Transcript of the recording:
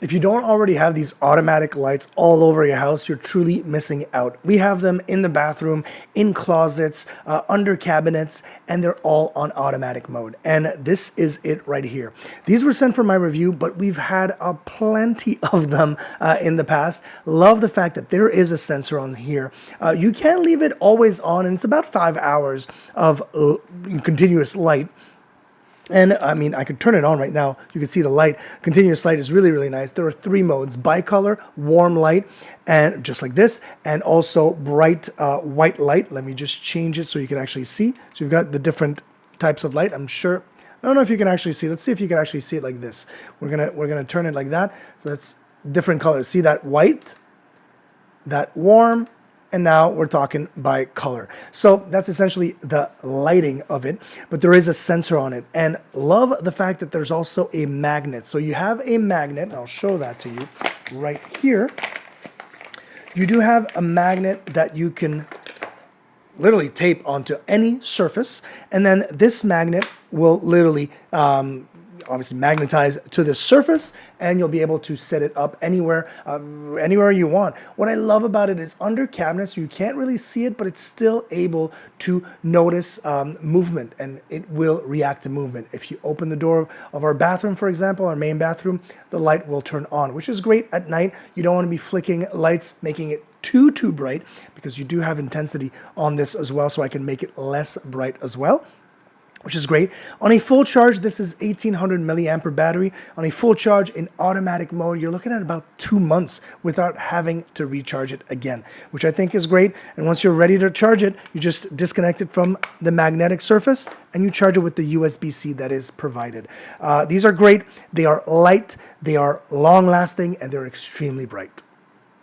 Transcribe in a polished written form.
if you don't already have these automatic lights all over your house, you're truly missing out. We have them in the bathroom, in closets, under cabinets, and they're all on automatic mode. And this is it right here. These were sent for my review, but we've had plenty of them in the past. Love the fact that there is a sensor on here. You can leave it always on, and it's about 5 hours of continuous light. And I mean, I could turn it on right now. You can see the light. Continuous light is really, really nice. There are 3 modes: bicolor, warm light, and just like this, and also bright white light. Let me just change it so you can actually see. So you've got the different types of light. I don't know if you can actually see. Let's see if you can actually see it like this. We're gonna turn it like that. So that's different colors. See that white, that warm, and now we're talking by color. So that's essentially the lighting of it, but there is a sensor on it. And love the fact that there's also a magnet. So you have a magnet, I'll show that to you right here. You do have a magnet that you can literally tape onto any surface, and then this magnet will literally obviously magnetize to the surface, and you'll be able to set it up anywhere you want. What I love about it is under cabinets, you can't really see it, but it's still able to notice movement, and it will react to movement. If you open the door of our bathroom, for example, our main bathroom, the light will turn on, which is great at night. You don't want to be flicking lights, making it too bright, because you do have intensity on this as well, so I can make it less bright as well, which is great. On a full charge, this is 1800 milliampere battery. On a full charge in automatic mode, you're looking at about 2 months without having to recharge it again, which I think is great. And once you're ready to charge it, you just disconnect it from the magnetic surface and you charge it with the USB-C that is provided. These are great. They are light, they are long lasting, and they're extremely bright.